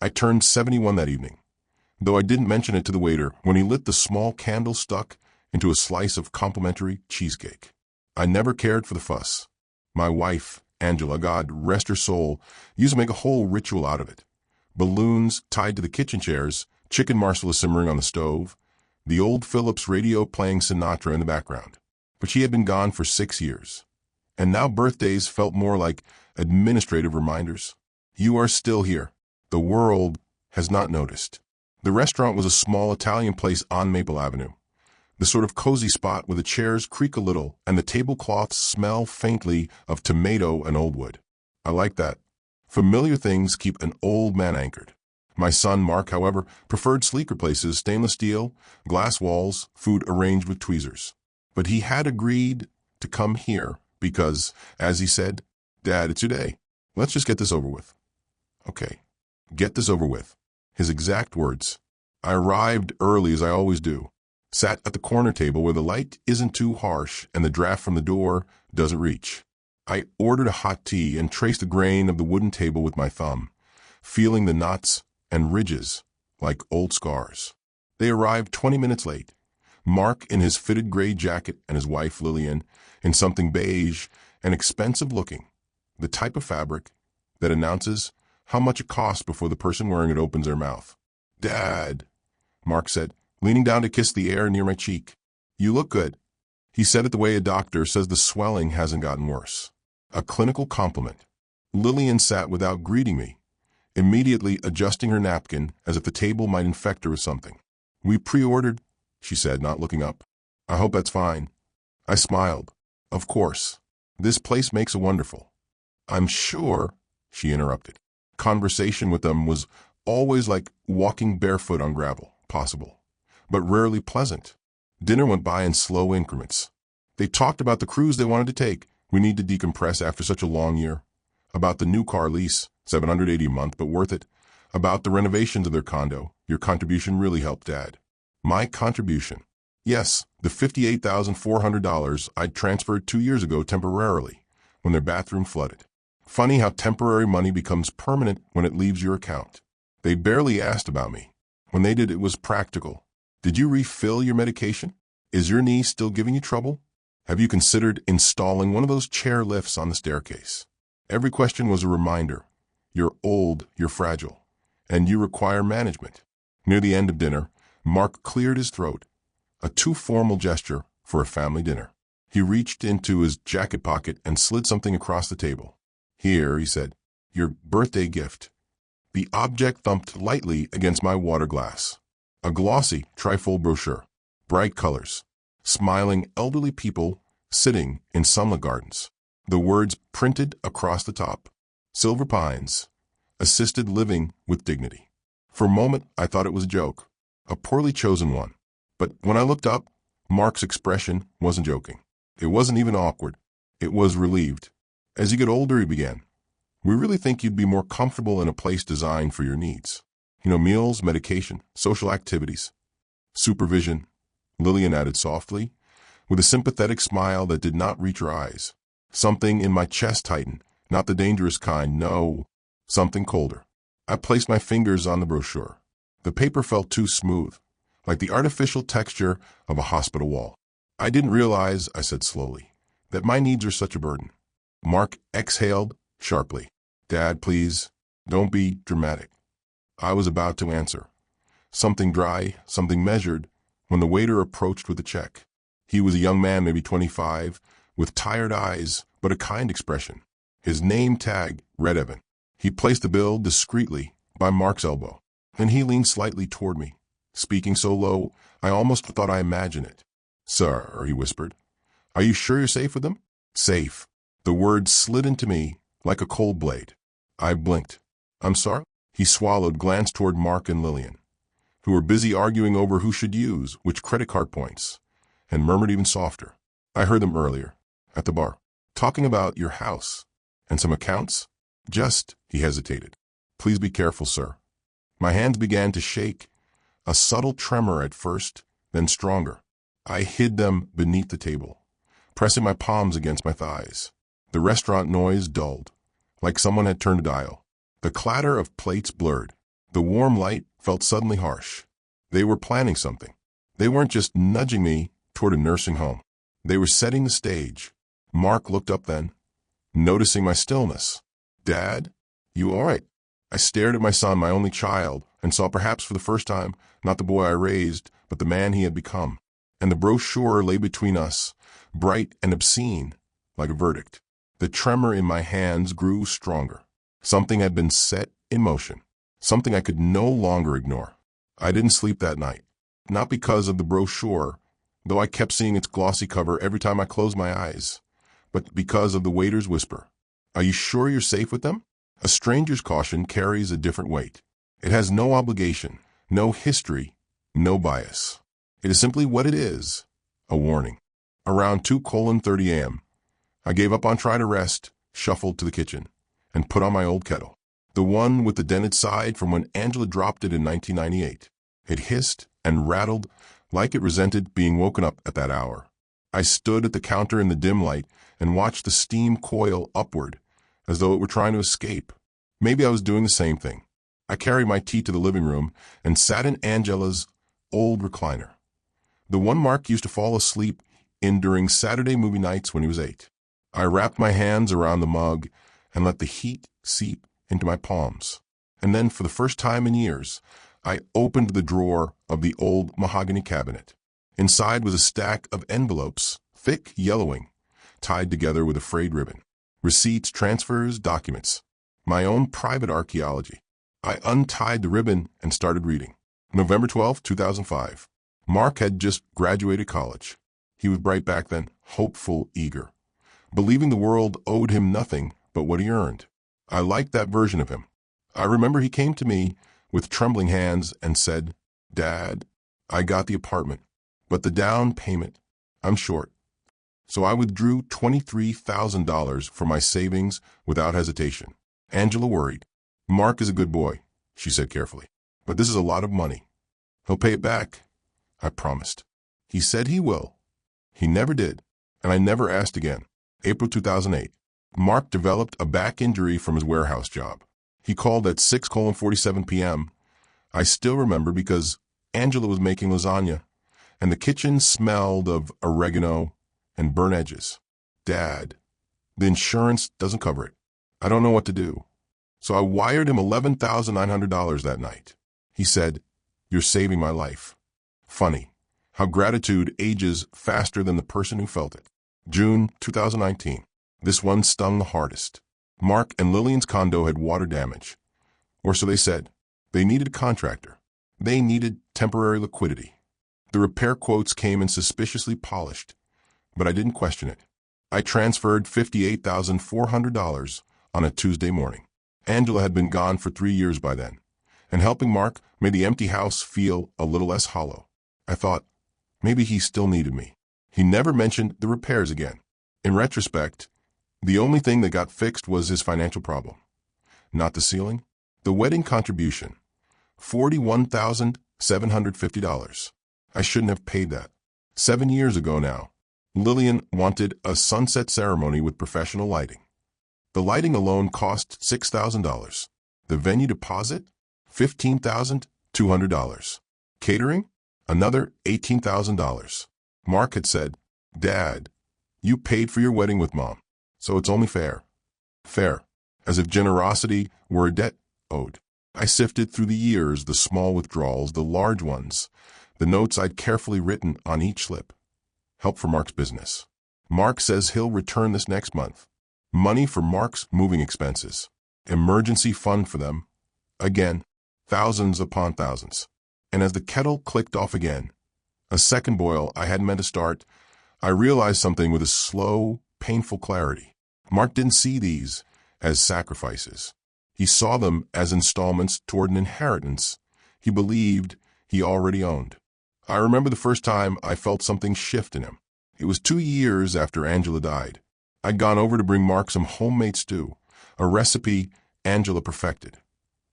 I turned 71 that evening, though I didn't mention it to the waiter when he lit the small candle stuck into a slice of complimentary cheesecake. I never cared for the fuss. My wife, Angela, God rest her soul, used to make a whole ritual out of it. Balloons tied to the kitchen chairs, chicken marsala simmering on the stove, the old Philips radio playing Sinatra in the background. But she had been gone for 6 years. And now birthdays felt more like administrative reminders. You are still here. The world has not noticed. The restaurant was a small Italian place on Maple Avenue. The sort of cozy spot where the chairs creak a little and the tablecloths smell faintly of tomato and old wood. I like that. Familiar things keep an old man anchored. My son, Mark, however, preferred sleeker places, stainless steel, glass walls, food arranged with tweezers. But he had agreed to come here because, as he said, "Dad, it's your day. Let's just get this over with." Okay, get this over with. His exact words. I arrived early, as I always do. Sat at the corner table where the light isn't too harsh and the draft from the door doesn't reach. I ordered a hot tea and traced the grain of the wooden table with my thumb, feeling the knots and ridges like old scars. They arrived 20 minutes late. Mark in his fitted gray jacket and his wife Lillian in something beige and expensive looking, the type of fabric that announces how much it costs before the person wearing it opens their mouth. "Dad," Mark said, leaning down to kiss the air near my cheek. "You look good." He said it the way a doctor says the swelling hasn't gotten worse. A clinical compliment. Lillian sat without greeting me, immediately adjusting her napkin as if the table might infect her with something. "We pre-ordered," she said, not looking up. "I hope that's fine." I smiled. "Of course. This place makes a wonderful." "I'm sure," she interrupted. Conversation with them was always like walking barefoot on gravel, possible, but rarely pleasant. Dinner went by in slow increments. They talked about the cruise they wanted to take. We need to decompress after such a long year. About the new car lease, $780 a month, but worth it. About the renovations of their condo. Your contribution really helped, Dad. My contribution? Yes, the $58,400 I'd transferred 2 years ago temporarily, when their bathroom flooded. Funny how temporary money becomes permanent when it leaves your account. They barely asked about me. When they did, it was practical. "Did you refill your medication? Is your knee still giving you trouble? Have you considered installing one of those chair lifts on the staircase?" Every question was a reminder. You're old, you're fragile, and you require management. Near the end of dinner, Mark cleared his throat, a too formal gesture for a family dinner. He reached into his jacket pocket and slid something across the table. "Here," he said, "your birthday gift." The object thumped lightly against my water glass. A glossy trifold brochure, bright colors, smiling elderly people sitting in sunlit gardens. The words printed across the top. Silver Pines, assisted living with dignity. For a moment, I thought it was a joke, a poorly chosen one. But when I looked up, Mark's expression wasn't joking. It wasn't even awkward. It was relieved. "As you get older," he began, "we really think you'd be more comfortable in a place designed for your needs. Meals, medication, social activities, supervision," Lillian added softly, with a sympathetic smile that did not reach her eyes. Something in my chest tightened, not the dangerous kind, no, something colder. I placed my fingers on the brochure. The paper felt too smooth, like the artificial texture of a hospital wall. "I didn't realize," I said slowly, "that my needs are such a burden." Mark exhaled sharply. "Dad, please, don't be dramatic." I was about to answer. Something dry, something measured, when the waiter approached with a check. He was a young man, maybe 25, with tired eyes, but a kind expression. His name tag read Evan. He placed the bill discreetly by Mark's elbow. Then he leaned slightly toward me, speaking so low I almost thought I imagined it. "Sir," he whispered, "are you sure you're safe with them?" Safe. The word slid into me like a cold blade. I blinked. "I'm sorry?" He swallowed, glanced toward Mark and Lillian, who were busy arguing over who should use which credit card points, and murmured even softer. "I heard them earlier, at the bar, talking about your house and some accounts. Just," he hesitated. "Please be careful, sir." My hands began to shake, a subtle tremor at first, then stronger. I hid them beneath the table, pressing my palms against my thighs. The restaurant noise dulled, like someone had turned a dial. The clatter of plates blurred. The warm light felt suddenly harsh. They were planning something. They weren't just nudging me toward a nursing home. They were setting the stage. Mark looked up then, noticing my stillness. "Dad, you all right?" I stared at my son, my only child, and saw perhaps for the first time not the boy I raised, but the man he had become. And the brochure lay between us, bright and obscene, like a verdict. The tremor in my hands grew stronger. Something had been set in motion, something I could no longer ignore. I didn't sleep that night, not because of the brochure, though I kept seeing its glossy cover every time I closed my eyes, but because of the waiter's whisper. "Are you sure you're safe with them?" A stranger's caution carries a different weight. It has no obligation, no history, no bias. It is simply what it is, a warning. Around 2:30 a.m., I gave up on trying to rest, shuffled to the kitchen, and put on my old kettle, the one with the dented side from when Angela dropped it in 1998. It hissed and rattled like it resented being woken up at that hour. I stood at the counter in the dim light and watched the steam coil upward, as though it were trying to escape. Maybe I was doing the same thing. I carried my tea to the living room and sat in Angela's old recliner, the one Mark used to fall asleep in during Saturday movie nights when he was 8. I wrapped my hands around the mug and let the heat seep into my palms. And then, for the first time in years, I opened the drawer of the old mahogany cabinet. Inside was a stack of envelopes, thick yellowing, tied together with a frayed ribbon. Receipts, transfers, documents. My own private archaeology. I untied the ribbon and started reading. November 12, 2005. Mark had just graduated college. He was bright back then, hopeful, eager, believing the world owed him nothing but what he earned. I liked that version of him. I remember he came to me with trembling hands and said, "Dad, I got the apartment, but the down payment, I'm short." So I withdrew $23,000 from my savings without hesitation. Angela worried. "Mark is a good boy," she said carefully, "but this is a lot of money. He'll pay it back," I promised. He said he will. He never did, and I never asked again. April 2008. Mark developed a back injury from his warehouse job. He called at 6:47 p.m. I still remember because Angela was making lasagna, and the kitchen smelled of oregano and burnt edges. "Dad, the insurance doesn't cover it. I don't know what to do." So I wired him $11,900 that night. He said, "You're saving my life." Funny how gratitude ages faster than the person who felt it. June 2019. This one stung the hardest. Mark and Lillian's condo had water damage. Or so they said. They needed a contractor. They needed temporary liquidity. The repair quotes came in suspiciously polished, but I didn't question it. I transferred $58,400 on a Tuesday morning. Angela had been gone for 3 years by then, and helping Mark made the empty house feel a little less hollow. I thought, maybe he still needed me. He never mentioned the repairs again. In retrospect, the only thing that got fixed was his financial problem. Not the ceiling. The wedding contribution, $41,750. I shouldn't have paid that. 7 years ago now, Lillian wanted a sunset ceremony with professional lighting. The lighting alone cost $6,000. The venue deposit, $15,200. Catering, another $18,000. Mark had said, "Dad, you paid for your wedding with Mom, so it's only fair." Fair, as if generosity were a debt owed. I sifted through the years, the small withdrawals, the large ones, the notes I'd carefully written on each slip. Help for Mark's business. Mark says he'll return this next month. Money for Mark's moving expenses. Emergency fund for them. Again, thousands upon thousands. And as the kettle clicked off again, a second boil I hadn't meant to start, I realized something with a slow, painful clarity. Mark didn't see these as sacrifices. He saw them as installments toward an inheritance he believed he already owned. I remember the first time I felt something shift in him. It was 2 years after Angela died. I'd gone over to bring Mark some homemade stew, a recipe Angela perfected,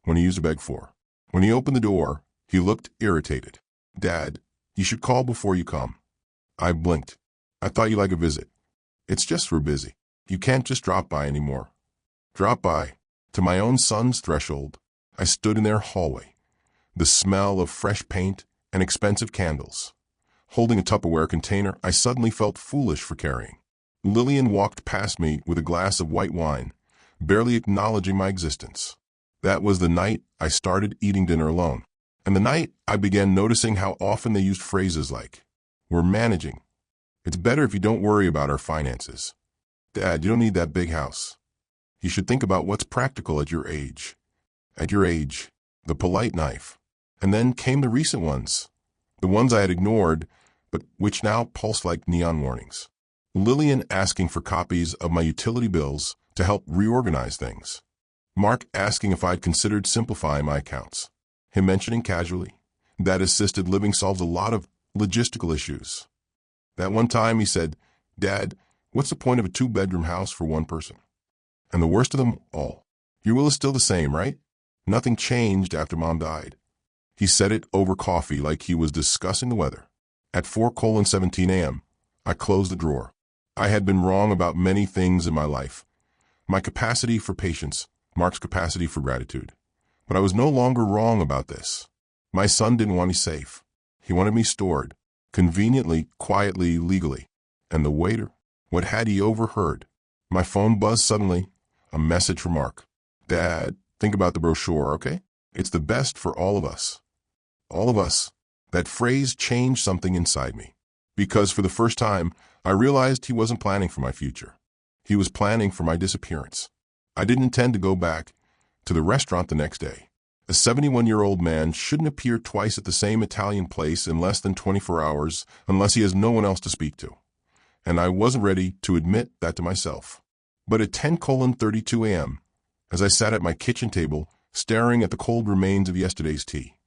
when he used to beg for. When he opened the door, he looked irritated. "Dad, you should call before you come." I blinked. "I thought you'd like a visit." "It's just we're busy. You can't just drop by anymore." Drop by? To my own son's threshold, I stood in their hallway, the smell of fresh paint and expensive candles. Holding a Tupperware container I suddenly felt foolish for carrying. Lillian walked past me with a glass of white wine, barely acknowledging my existence. That was the night I started eating dinner alone, and the night I began noticing how often they used phrases like, "We're managing. It's better if you don't worry about our finances. Dad, you don't need that big house. You should think about what's practical at your age." At your age, the polite knife. And then came the recent ones, the ones I had ignored, but which now pulsed like neon warnings. Lillian asking for copies of my utility bills to help reorganize things. Mark asking if I'd considered simplifying my accounts. Him mentioning casually that assisted living solves a lot of logistical issues. That one time he said, "Dad, what's the point of a 2-bedroom house for one person?" And the worst of them all, "Your will is still the same, right? Nothing changed after Mom died." He said it over coffee like he was discussing the weather. At 4:17 a.m., I closed the drawer. I had been wrong about many things in my life. My capacity for patience, Mark's capacity for gratitude. But I was no longer wrong about this. My son didn't want me safe. He wanted me stored, conveniently, quietly, legally. And the waiter, what had he overheard? My phone buzzed suddenly, a message from Mark. "Dad, think about the brochure, okay? It's the best for all of us." All of us. That phrase changed something inside me. Because for the first time, I realized he wasn't planning for my future. He was planning for my disappearance. I didn't intend to go back to the restaurant the next day. A 71-year-old man shouldn't appear twice at the same Italian place in less than 24 hours unless he has no one else to speak to. And I wasn't ready to admit that to myself. But at 10:32 a.m., as I sat at my kitchen table, staring at the cold remains of yesterday's tea,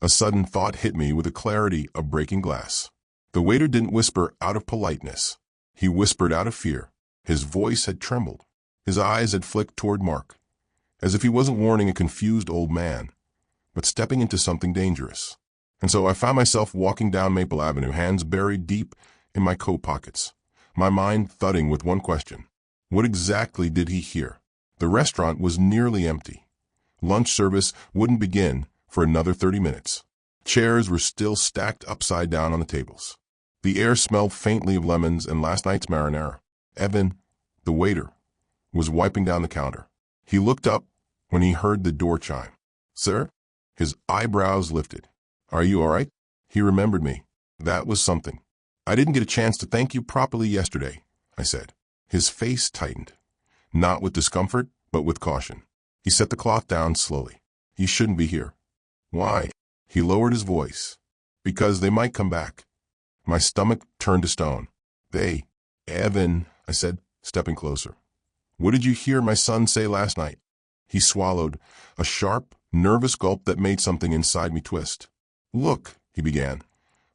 a sudden thought hit me with the clarity of breaking glass. The waiter didn't whisper out of politeness. He whispered out of fear. His voice had trembled. His eyes had flicked toward Mark, as if he wasn't warning a confused old man, but stepping into something dangerous. And so I found myself walking down Maple Avenue, hands buried deep in my coat pockets, my mind thudding with one question. What exactly did he hear? The restaurant was nearly empty. Lunch service wouldn't begin for another 30 minutes. Chairs were still stacked upside down on the tables. The air smelled faintly of lemons and last night's marinara. Evan, the waiter, was wiping down the counter. He looked up when he heard the door chime. "Sir?" His eyebrows lifted. "Are you all right?" He remembered me. That was something. "I didn't get a chance to thank you properly yesterday," I said. His face tightened, not with discomfort, but with caution. He set the cloth down slowly. "You shouldn't be here." "Why?" He lowered his voice. "Because they might come back." My stomach turned to stone. "They?" "Evan," I said, stepping closer. "What did you hear my son say last night?" He swallowed, a sharp, nervous gulp that made something inside me twist. "Look," he began.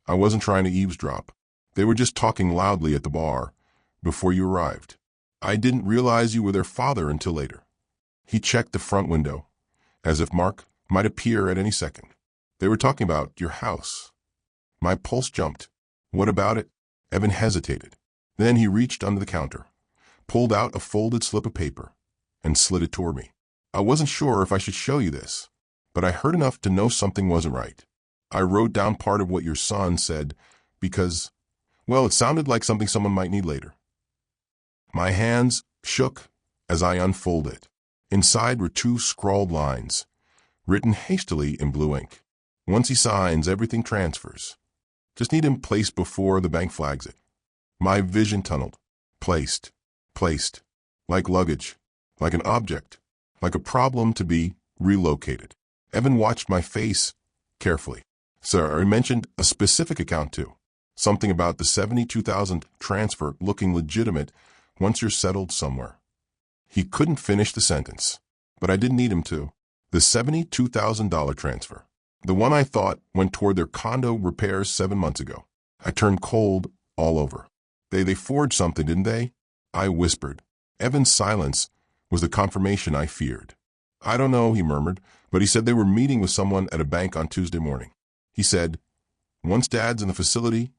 "I wasn't trying to eavesdrop. They were just talking loudly at the bar before you arrived. I didn't realize you were their father until later." He checked the front window, as if Mark might appear at any second. "They were talking about your house." My pulse jumped. "What about it?" Evan hesitated. Then he reached under the counter, pulled out a folded slip of paper, and slid it toward me. "I wasn't sure if I should show you this, but I heard enough to know something wasn't right. I wrote down part of what your son said because, well, it sounded like something someone might need later." My hands shook as I unfolded it. Inside were 2 scrawled lines, written hastily in blue ink. "Once he signs, everything transfers. Just need him placed before the bank flags it." My vision tunneled. Placed. Like luggage. Like an object. Like a problem to be relocated. Evan watched my face carefully. "Sir, I mentioned a specific account too. Something about the $72,000 transfer looking legitimate once you're settled somewhere." He couldn't finish the sentence, but I didn't need him to. The $72,000 transfer. The one I thought went toward their condo repairs 7 months ago. I turned cold all over. They forged something, didn't they?" I whispered. Evan's silence was the confirmation I feared. "I don't know," he murmured, "but he said they were meeting with someone at a bank on Tuesday morning. He said, once Dad's in the facility,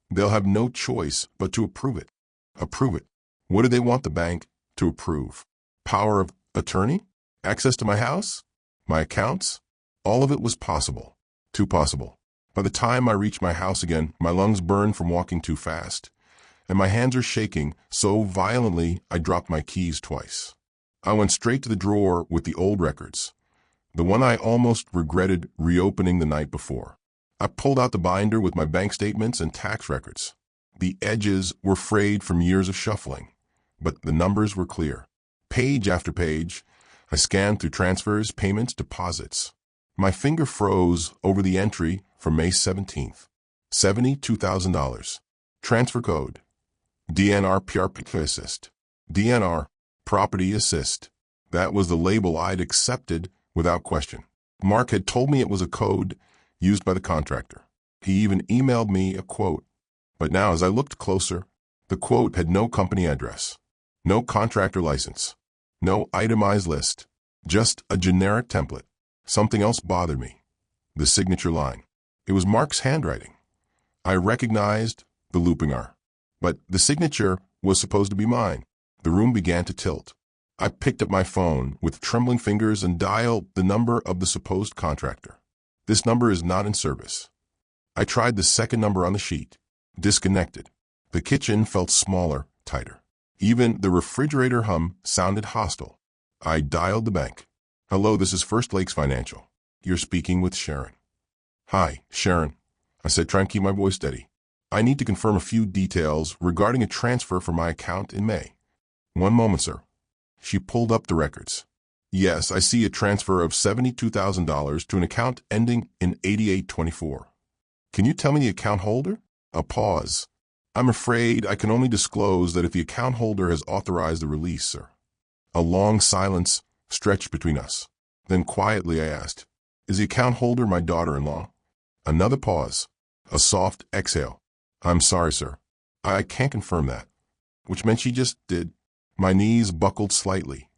they'll have no choice but to approve it." Approve it? What did they want the bank to approve? Power of attorney? Access to my house? My accounts? All of it was possible. Too possible. By the time I reached my house again, my lungs burned from walking too fast, and my hands are shaking so violently I dropped my keys twice. I went straight to the drawer with the old records, the one I almost regretted reopening the night before. I pulled out the binder with my bank statements and tax records. The edges were frayed from years of shuffling, but the numbers were clear. Page after page, I scanned through transfers, payments, deposits. My finger froze over the entry for May 17th. $72,000. Transfer code. DNR PRP Assist. DNR Property Assist. That was the label I'd accepted without question. Mark had told me it was a code used by the contractor. He even emailed me a quote. But now, as I looked closer, the quote had no company address, no contractor license, no itemized list, just a generic template. Something else bothered me. The signature line. It was Mark's handwriting. I recognized the looping R. But the signature was supposed to be mine. The room began to tilt. I picked up my phone with trembling fingers and dialed the number of the supposed contractor. This number is not in service. I tried the second number on the sheet. Disconnected. The kitchen felt smaller, tighter. Even the refrigerator hum sounded hostile. I dialed the bank. Hello, this is First Lakes Financial. You're speaking with Sharon. Hi, Sharon. I said, trying to keep my voice steady. I need to confirm a few details regarding a transfer from my account in May. One moment, sir. She pulled up the records. Yes, I see a transfer of $72,000 to an account ending in 8824. Can you tell me the account holder? A pause. I'm afraid I can only disclose that if the account holder has authorized the release, sir. A long silence stretched between us. Then quietly I asked, is the account holder my daughter-in-law? Another pause. A soft exhale. I'm sorry, sir. I can't confirm that. Which meant she just did. My knees buckled slightly,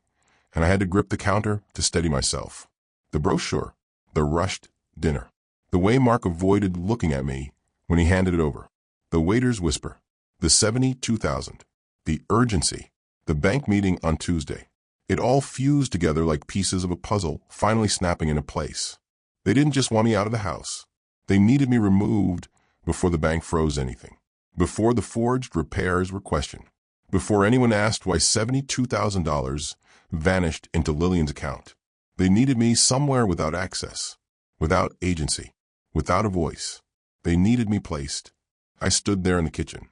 and I had to grip the counter to steady myself. The brochure, the rushed dinner, the way Mark avoided looking at me when he handed it over, the waiter's whisper, the $72,000, the urgency, the bank meeting on Tuesday. It all fused together like pieces of a puzzle finally snapping into place. They didn't just want me out of the house. They needed me removed before the bank froze anything, before the forged repairs were questioned, before anyone asked why $72,000 vanished into Lillian's account. They needed me somewhere without access, without agency, without a voice. They needed me placed. I stood there in the kitchen,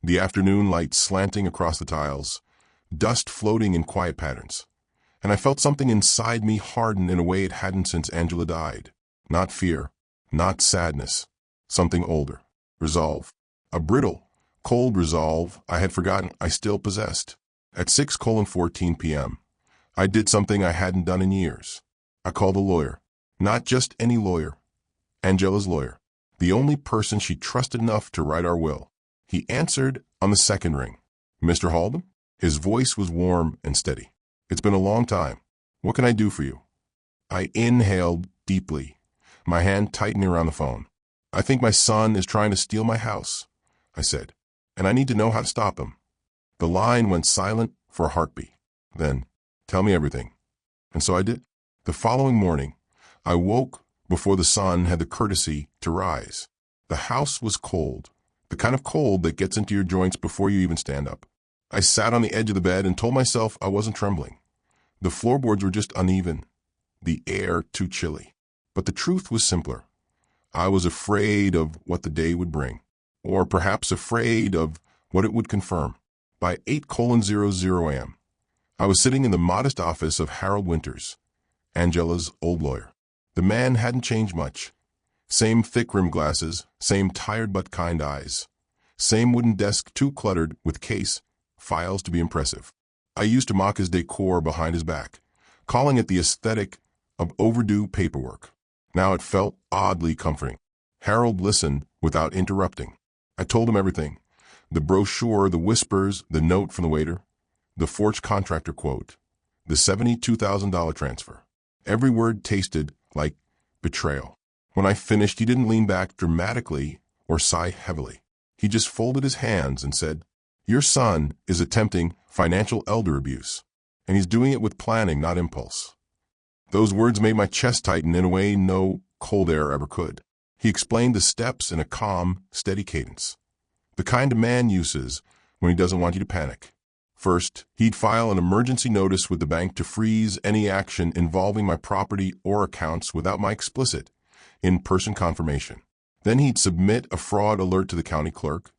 the afternoon light slanting across the tiles, dust floating in quiet patterns, and I felt something inside me harden in a way it hadn't since Angela died. Not fear, not sadness, something older. Resolve. A brittle, cold resolve I had forgotten I still possessed. At 6:14 p.m., I did something I hadn't done in years. I called a lawyer. Not just any lawyer. Angela's lawyer. The only person she trusted enough to write our will. He answered on the second ring. Mr. Halden? His voice was warm and steady. It's been a long time. What can I do for you? I inhaled deeply, my hand tightening around the phone. I think my son is trying to steal my house, I said, and I need to know how to stop him. The line went silent for a heartbeat. Then, tell me everything. And so I did. The following morning, I woke before the sun had the courtesy to rise. The house was cold, the kind of cold that gets into your joints before you even stand up. I sat on the edge of the bed and told myself I wasn't trembling. The floorboards were just uneven, the air too chilly. But the truth was simpler. I was afraid of what the day would bring, or perhaps afraid of what it would confirm. By 8:00 a.m., I was sitting in the modest office of Harold Winters, Angela's old lawyer. The man hadn't changed much. Same thick-rimmed glasses, same tired but kind eyes, same wooden desk too cluttered with case files to be impressive. I used to mock his decor behind his back, calling it the aesthetic of overdue paperwork. Now it felt oddly comforting. Harold listened without interrupting. I told him everything. The brochure, the whispers, the note from the waiter, the forged contractor quote, the $72,000 transfer. Every word tasted like betrayal. When I finished, he didn't lean back dramatically or sigh heavily. He just folded his hands and said, "Your son is attempting financial elder abuse, and he's doing it with planning, not impulse. Those words made my chest tighten in a way no cold air ever could. He explained the steps in a calm, steady cadence, the kind a man uses when he doesn't want you to panic. First, he'd file an emergency notice with the bank to freeze any action involving my property or accounts without my explicit, in-person confirmation. Then he'd submit a fraud alert to the county clerk,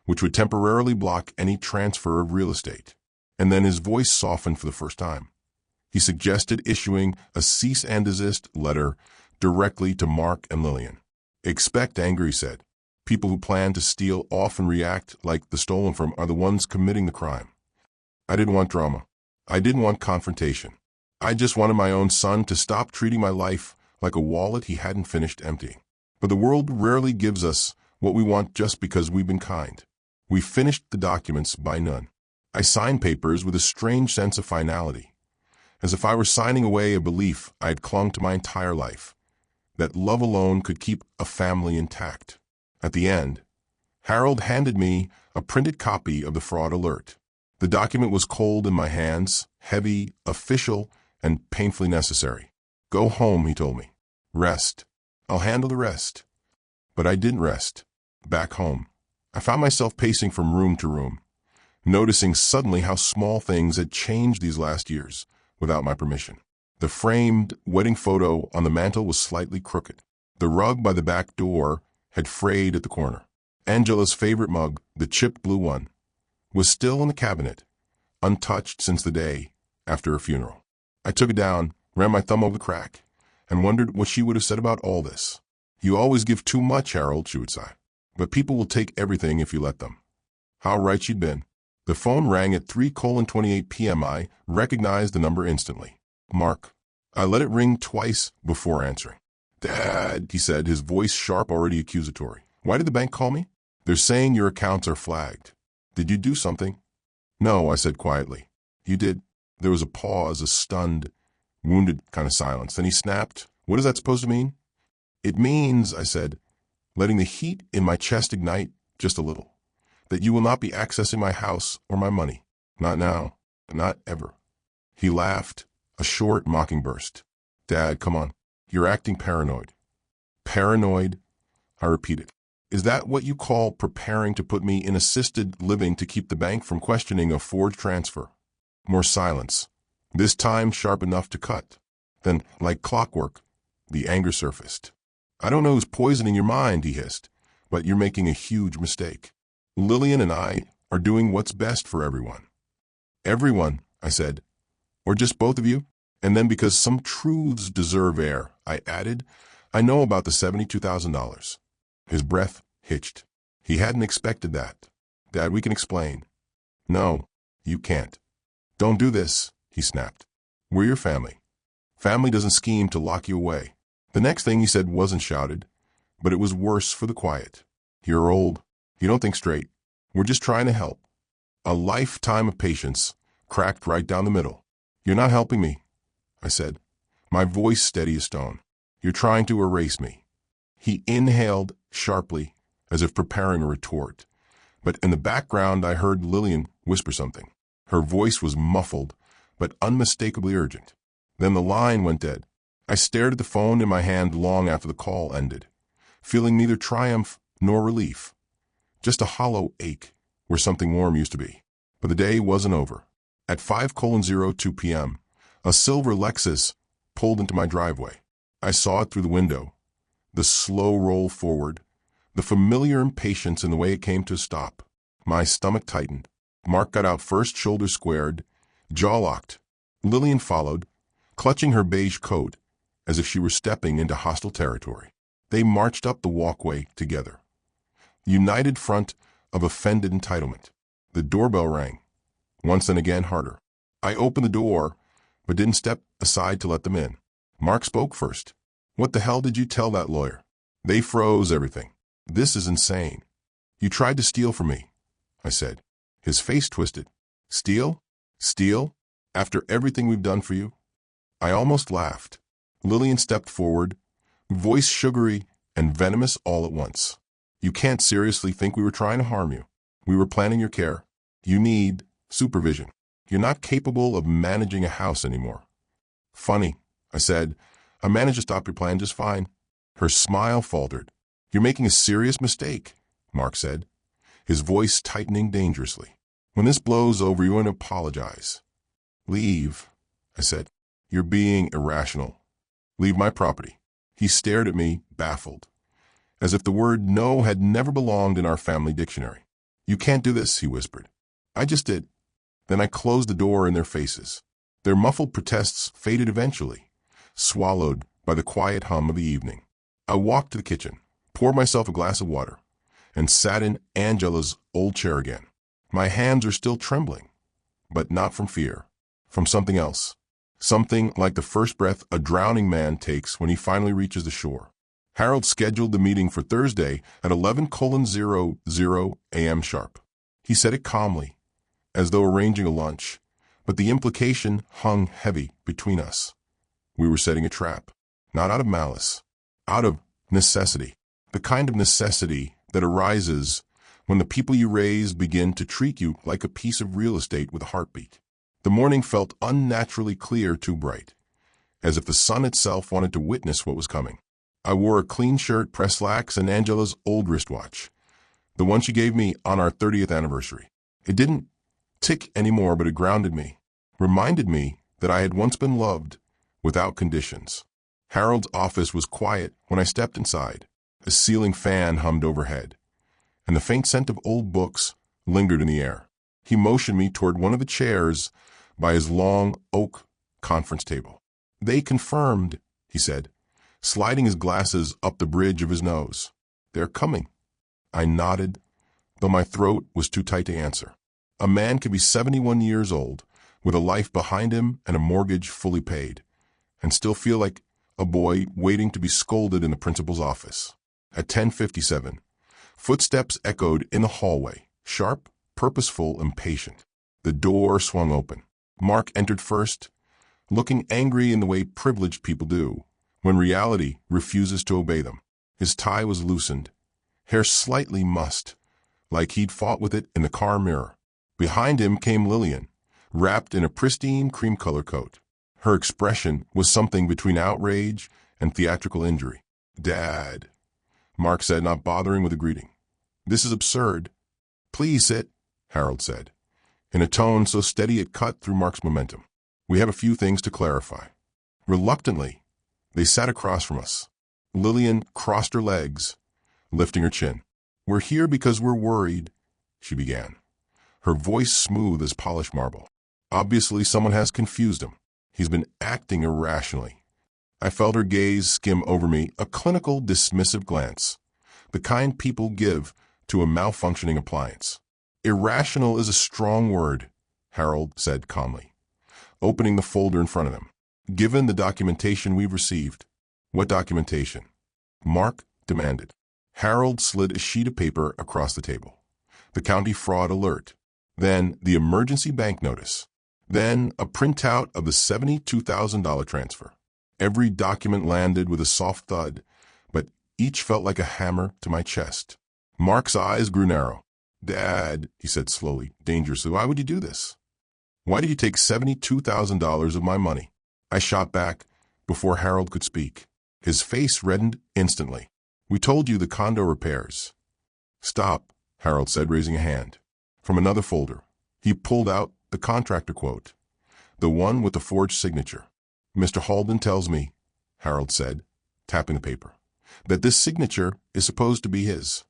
which would temporarily block any transfer of real estate. And then his voice softened for the first time. He suggested issuing a cease and desist letter directly to Mark and Lillian. Expect anger, he said. People who plan to steal often react like the stolen from are the ones committing the crime. I didn't want drama. I didn't want confrontation. I just wanted my own son to stop treating my life like a wallet he hadn't finished emptying. But the world rarely gives us what we want just because we've been kind. We finished the documents by none. I signed papers with a strange sense of finality, as if I were signing away a belief I had clung to my entire life, that love alone could keep a family intact. At the end, Harold handed me a printed copy of the fraud alert. The document was cold in my hands, heavy, official, and painfully necessary. Go home, he told me. Rest. I'll handle the rest. But I didn't rest. Back home, I found myself pacing from room to room, noticing suddenly how small things had changed these last years without my permission. The framed wedding photo on the mantel was slightly crooked. The rug by the back door had frayed at the corner. Angela's favorite mug, the chipped blue one, was still in the cabinet, untouched since the day after her funeral. I took it down, ran my thumb over the crack, and wondered what she would have said about all this. You always give too much, Harold, she would sigh. But people will take everything if you let them. How right she'd been. The phone rang at 3:28 p.m. I recognized the number instantly. Mark. I let it ring twice before answering. Dad, he said, his voice sharp, already accusatory. Why did the bank call me? They're saying your accounts are flagged. Did you do something? No, I said quietly. You did. There was a pause, a stunned, wounded kind of silence. Then he snapped. What is that supposed to mean? It means, I said, letting the heat in my chest ignite just a little, that you will not be accessing my house or my money. Not now. Not ever. He laughed, a short, mocking burst. Dad, come on. You're acting paranoid. Paranoid? I repeated. Is that what you call preparing to put me in assisted living to keep the bank from questioning a forged transfer? More silence, this time sharp enough to cut. Then, like clockwork, the anger surfaced. I don't know who's poisoning your mind, he hissed, but you're making a huge mistake. Lillian and I are doing what's best for everyone. Everyone, I said. Or just both of you? And then because some truths deserve air, I added, I know about the $72,000. His breath hitched. He hadn't expected that. Dad, we can explain. No, you can't. Don't do this, he snapped. We're your family. Family doesn't scheme to lock you away. The next thing he said wasn't shouted, but it was worse for the quiet. You're old. You don't think straight. We're just trying to help. A lifetime of patience cracked right down the middle. You're not helping me, I said, my voice steady as stone. You're trying to erase me. He inhaled sharply, as if preparing a retort. But in the background, I heard Lillian whisper something. Her voice was muffled, but unmistakably urgent. Then the line went dead. I stared at the phone in my hand long after the call ended, feeling neither triumph nor relief, just a hollow ache where something warm used to be. But the day wasn't over. At 5:02 p.m., a silver Lexus pulled into my driveway. I saw it through the window, the slow roll forward, the familiar impatience in the way it came to a stop. My stomach tightened. Mark got out first, shoulders squared, jaw locked. Lillian followed, clutching her beige coat as if she were stepping into hostile territory. They marched up the walkway together, united front of offended entitlement. The doorbell rang, once and again harder. I opened the door, but didn't step aside to let them in. Mark spoke first. What the hell did you tell that lawyer? They froze everything. This is insane. You tried to steal from me, I said. His face twisted. Steal? Steal? After everything we've done for you? I almost laughed. Lillian stepped forward, voice sugary and venomous all at once. You can't seriously think we were trying to harm you. We were planning your care. You need supervision. You're not capable of managing a house anymore. Funny, I said. I managed to stop your plan just fine. Her smile faltered. You're making a serious mistake, Mark said, his voice tightening dangerously. When this blows over, you want to apologize. Leave, I said. You're being irrational. Leave my property. He stared at me, baffled, as if the word no had never belonged in our family dictionary. You can't do this, he whispered. I just did. Then I closed the door in their faces. Their muffled protests faded eventually, swallowed by the quiet hum of the evening. I walked to the kitchen, poured myself a glass of water, and sat in Angela's old chair again. My hands are still trembling, but not from fear, from something else. Something like the first breath a drowning man takes when he finally reaches the shore. Harold scheduled the meeting for Thursday at 11:00 a.m. sharp. He said it calmly, as though arranging a lunch, but the implication hung heavy between us. We were setting a trap, not out of malice, out of necessity, the kind of necessity that arises when the people you raise begin to treat you like a piece of real estate with a heartbeat. The morning felt unnaturally clear, too bright, as if the sun itself wanted to witness what was coming. I wore a clean shirt, pressed slacks, and Angela's old wristwatch, the one she gave me on our 30th anniversary. It didn't tick anymore, but it grounded me, reminded me that I had once been loved without conditions. Harold's office was quiet when I stepped inside. A ceiling fan hummed overhead, and the faint scent of old books lingered in the air. He motioned me toward one of the chairs by his long oak conference table. They confirmed, he said, sliding his glasses up the bridge of his nose. They're coming. I nodded, though my throat was too tight to answer. A man could be 71 years old, with a life behind him and a mortgage fully paid, and still feel like a boy waiting to be scolded in the principal's office. At 10:57, footsteps echoed in the hallway, sharp, purposeful, impatient. The door swung open. Mark entered first, looking angry in the way privileged people do, when reality refuses to obey them. His tie was loosened, hair slightly mussed, like he'd fought with it in the car mirror. Behind him came Lillian, wrapped in a pristine cream-color coat. Her expression was something between outrage and theatrical injury. Dad, Mark said, not bothering with a greeting. This is absurd. Please sit, Harold said, in a tone so steady it cut through Mark's momentum. We have a few things to clarify. Reluctantly, they sat across from us. Lillian crossed her legs, lifting her chin. We're here because we're worried, she began, her voice smooth as polished marble. Obviously, someone has confused him. He's been acting irrationally. I felt her gaze skim over me, a clinical, dismissive glance, the kind people give to a malfunctioning appliance. Irrational is a strong word, Harold said calmly, opening the folder in front of him. Given the documentation we've received. What documentation? Mark demanded. Harold slid a sheet of paper across the table. The county fraud alert. Then the emergency bank notice. Then a printout of the $72,000 transfer. Every document landed with a soft thud, but each felt like a hammer to my chest. Mark's eyes grew narrow. Dad, he said slowly, dangerously, why would you do this? Why did you take $72,000 of my money? I shot back before Harold could speak. His face reddened instantly. We told you the condo repairs. Stop, Harold said, raising a hand. From another folder, he pulled out the contractor quote, the one with the forged signature. Mr. Halden tells me, Harold said, tapping the paper, that this signature is supposed to be his.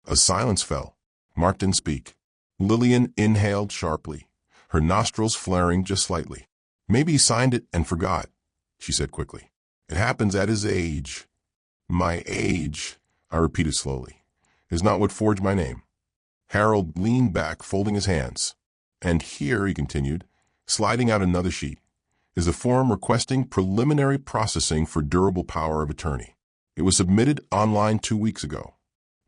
A silence fell. Mark didn't speak. Lillian inhaled sharply, her nostrils flaring just slightly. Maybe he signed it and forgot, she said quickly. It happens at his age. My age, I repeated slowly, is not what forged my name. Harold leaned back, folding his hands. And here, he continued, sliding out another sheet, is the form requesting preliminary processing for durable power of attorney. It was submitted online 2 weeks ago.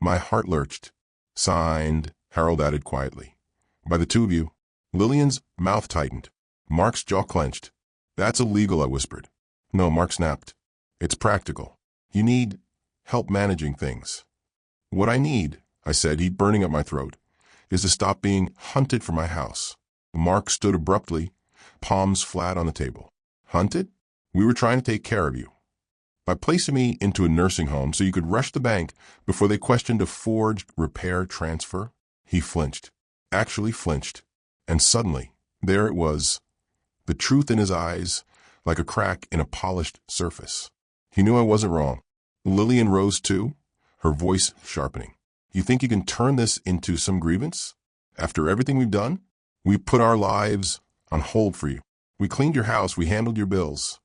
My heart lurched. Signed, Harold added quietly. By the two of you. Lillian's mouth tightened. Mark's jaw clenched. That's illegal, I whispered. No, Mark snapped. It's practical. You need help managing things. What I need, I said, heat burning up my throat, is to stop being hunted for my house. Mark stood abruptly, palms flat on the table. Hunted? We were trying to take care of you by placing me into a nursing home so you could rush the bank before they questioned a forged repair transfer. He flinched, actually flinched, and suddenly, there it was, the truth in his eyes, like a crack in a polished surface. He knew I wasn't wrong. Lillian rose too, her voice sharpening. You think you can turn this into some grievance? After everything we've done? We put our lives on hold for you. We cleaned your house, we handled your bills.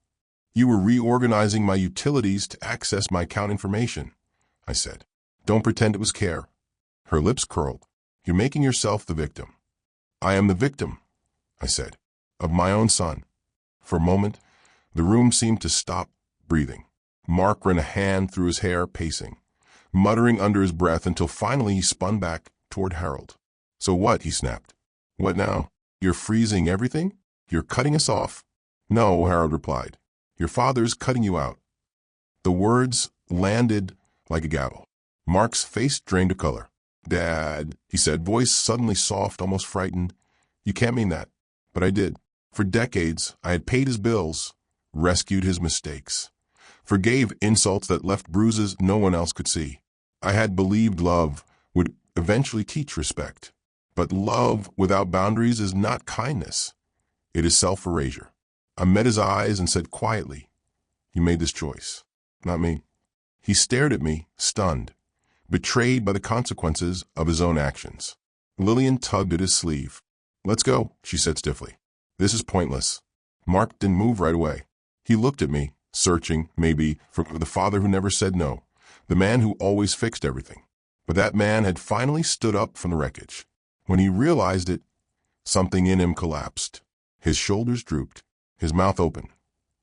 You were reorganizing my utilities to access my account information, I said. Don't pretend it was care. Her lips curled. You're making yourself the victim. I am the victim, I said, of my own son. For a moment, the room seemed to stop breathing. Mark ran a hand through his hair, pacing, muttering under his breath until finally he spun back toward Harold. So what? He snapped. What now? You're freezing everything? You're cutting us off? No, Harold replied. Your father's cutting you out. The words landed like a gavel. Mark's face drained to color. Dad, he said, voice suddenly soft, almost frightened. You can't mean that. But I did. For decades, I had paid his bills, rescued his mistakes, forgave insults that left bruises no one else could see. I had believed love would eventually teach respect. But love without boundaries is not kindness. It is self-erasure. I met his eyes and said quietly, You made this choice, not me. He stared at me, stunned, betrayed by the consequences of his own actions. Lillian tugged at his sleeve. Let's go, she said stiffly. This is pointless. Mark didn't move right away. He looked at me, searching, maybe, for the father who never said no, the man who always fixed everything. But that man had finally stood up from the wreckage. When he realized it, something in him collapsed. His shoulders drooped, his mouth opened,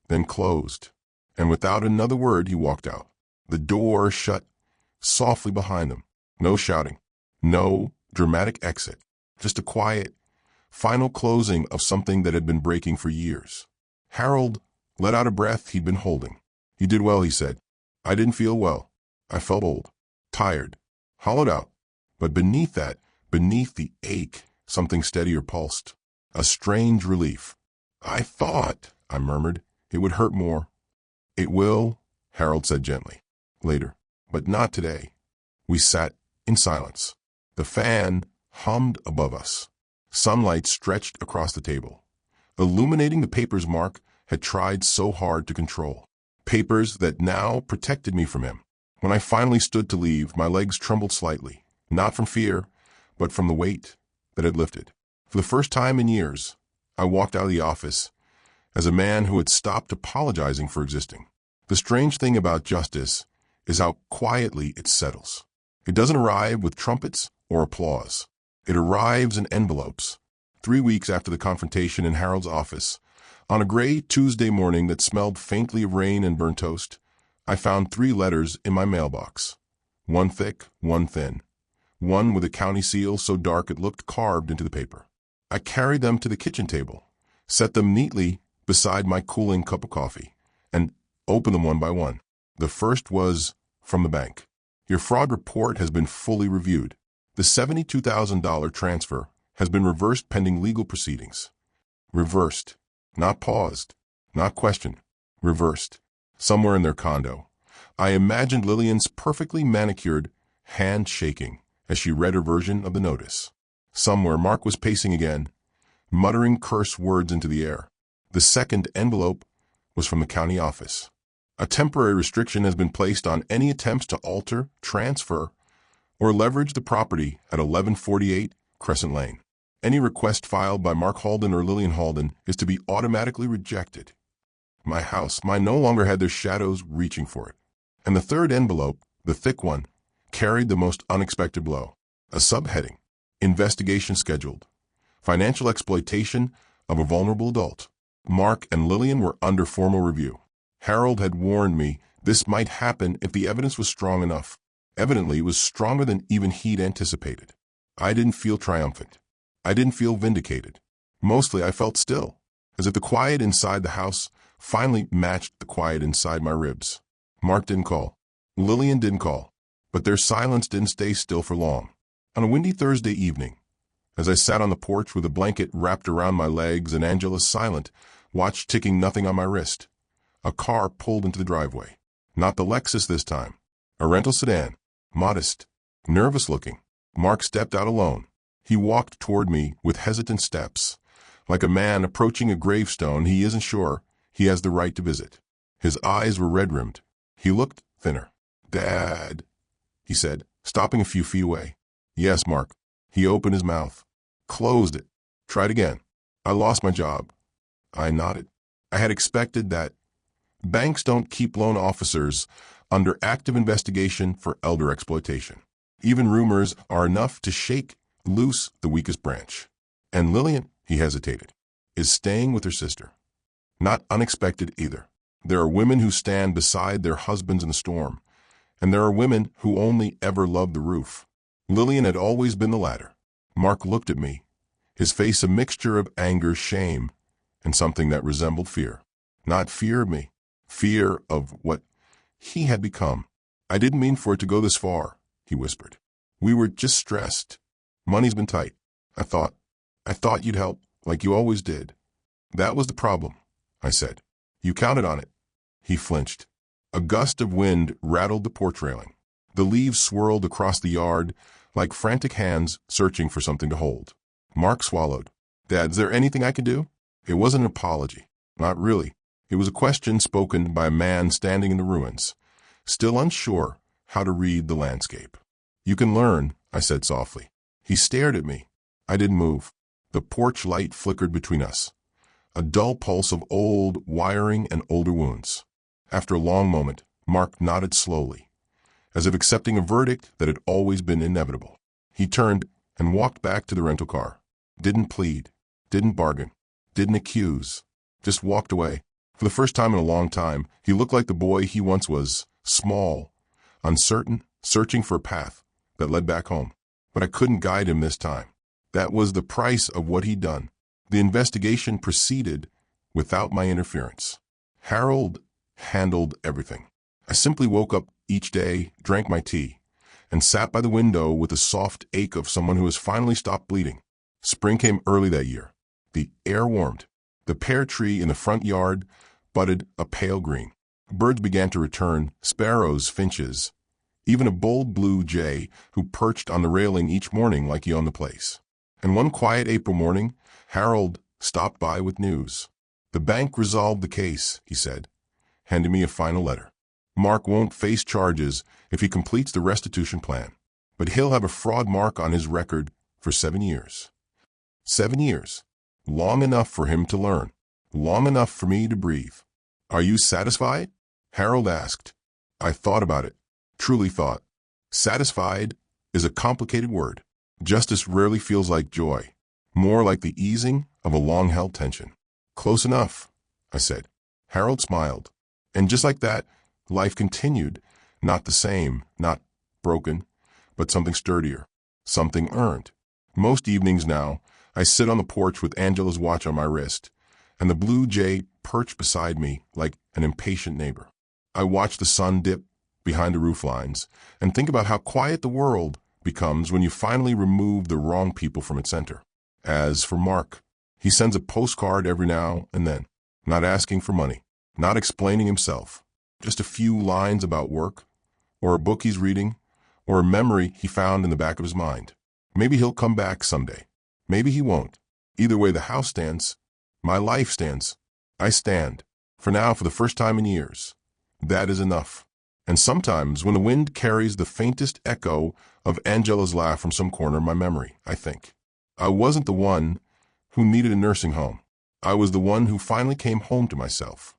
then closed, and without another word he walked out. The door shut softly behind him. No shouting, no dramatic exit, just a quiet, final closing of something that had been breaking for years. Harold let out a breath he'd been holding. You did well, he said. I didn't feel well. I felt old, tired, hollowed out. But beneath that, beneath the ache, something steadier pulsed. A strange relief. I thought, I murmured, it would hurt more. It will, Harold said gently. Later, but not today. We sat in silence. The fan hummed above us. Sunlight stretched across the table, illuminating the papers Mark had tried so hard to control. Papers that now protected me from him. When I finally stood to leave, my legs trembled slightly, not from fear, but from the weight that had lifted. For the first time in years, I walked out of the office as a man who had stopped apologizing for existing. The strange thing about justice is how quietly it settles. It doesn't arrive with trumpets or applause. It arrives in envelopes. 3 weeks after the confrontation in Harold's office, on a gray Tuesday morning that smelled faintly of rain and burnt toast, I found 3 letters in my mailbox. One thick, one thin. One with a county seal so dark it looked carved into the paper. I carried them to the kitchen table, set them neatly beside my cooling cup of coffee, and opened them one by one. The first was from the bank. Your fraud report has been fully reviewed. The $72,000 transfer has been reversed pending legal proceedings. Reversed. Not paused. Not questioned. Reversed. Somewhere in their condo. I imagined Lillian's perfectly manicured hand shaking as she read her version of the notice. Somewhere Mark was pacing again, muttering curse words into the air. The second envelope was from the county office. A temporary restriction has been placed on any attempts to alter, transfer, or leverage the property at 1148 Crescent Lane. Any request filed by Mark Halden or Lillian Halden is to be automatically rejected. My house, mine no longer had their shadows reaching for it. And the third envelope, the thick one, carried the most unexpected blow. A subheading, investigation scheduled, financial exploitation of a vulnerable adult. Mark and Lillian were under formal review. Harold had warned me this might happen if the evidence was strong enough. Evidently, it was stronger than even he'd anticipated. I didn't feel triumphant. I didn't feel vindicated. Mostly, I felt still, as if the quiet inside the house finally matched the quiet inside my ribs. Mark didn't call. Lillian didn't call. But their silence didn't stay still for long. On a windy Thursday evening, as I sat on the porch with a blanket wrapped around my legs and Angela silent, watched ticking nothing on my wrist, A car pulled into the driveway. Not the Lexus this time. A rental sedan. Modest. Nervous looking. Mark stepped out alone. He walked toward me with hesitant steps, like a man approaching a gravestone he isn't sure he has the right to visit. His eyes were red-rimmed. He looked thinner. "Dad," he said, stopping a few feet away. "Yes, Mark." He opened his mouth. Closed it. Tried again. "I lost my job." I nodded. I had expected that. Banks don't keep loan officers under active investigation for elder exploitation. Even rumors are enough to shake loose the weakest branch. And Lillian, he hesitated, is staying with her sister. Not unexpected either. There are women who stand beside their husbands in the storm, and there are women who only ever love the roof. Lillian had always been the latter. Mark looked at me, his face a mixture of anger, shame, and something that resembled fear. Not fear of me, fear of what he had become. "I didn't mean for it to go this far," he whispered. "We were just stressed. Money's been tight. I thought you'd help, like you always did." "That was the problem," I said. "You counted on it." He flinched. A gust of wind rattled the porch railing. The leaves swirled across the yard like frantic hands searching for something to hold. Mark swallowed. "Dad, is there anything I can do?" It wasn't an apology. Not really. It was a question spoken by a man standing in the ruins, still unsure how to read the landscape. "You can learn," I said softly. He stared at me. I didn't move. The porch light flickered between us, a dull pulse of old wiring and older wounds. After a long moment, Mark nodded slowly, as if accepting a verdict that had always been inevitable. He turned and walked back to the rental car. Didn't plead, didn't bargain, didn't accuse, just walked away. For the first time in a long time, he looked like the boy he once was, small, uncertain, searching for a path that led back home. But I couldn't guide him this time. That was the price of what he'd done. The investigation proceeded without my interference. Harold handled everything. I simply woke up each day, drank my tea, and sat by the window with the soft ache of someone who has finally stopped bleeding. Spring came early that year. The air warmed. The pear tree in the front yard budded a pale green. Birds began to return, sparrows, finches, even a bold blue jay who perched on the railing each morning like he owned the place. And one quiet April morning, Harold stopped by with news. "The bank resolved the case," he said, handing me a final letter. "Mark won't face charges if he completes the restitution plan, but he'll have a fraud mark on his record for 7 years. 7 years. Long enough for him to learn. Long enough for me to breathe." "Are you satisfied?" Harold asked. I thought about it. Truly thought. Satisfied is a complicated word. Justice rarely feels like joy, more like the easing of a long-held tension. "Close enough," I said. Harold smiled. And just like that, life continued, not the same, not broken, but something sturdier, something earned. Most evenings now, I sit on the porch with Angela's watch on my wrist, and the blue jay perched beside me like an impatient neighbor. I watch the sun dip behind the roof lines and think about how quiet the world becomes when you finally remove the wrong people from its center. As for Mark, he sends a postcard every now and then, not asking for money, not explaining himself, just a few lines about work, or a book he's reading, or a memory he found in the back of his mind. Maybe he'll come back someday. Maybe he won't. Either way, the house stands. My life stands. I stand. For now, for the first time in years. That is enough. And sometimes, when the wind carries the faintest echo of Angela's laugh from some corner of my memory, I think, I wasn't the one who needed a nursing home. I was the one who finally came home to myself.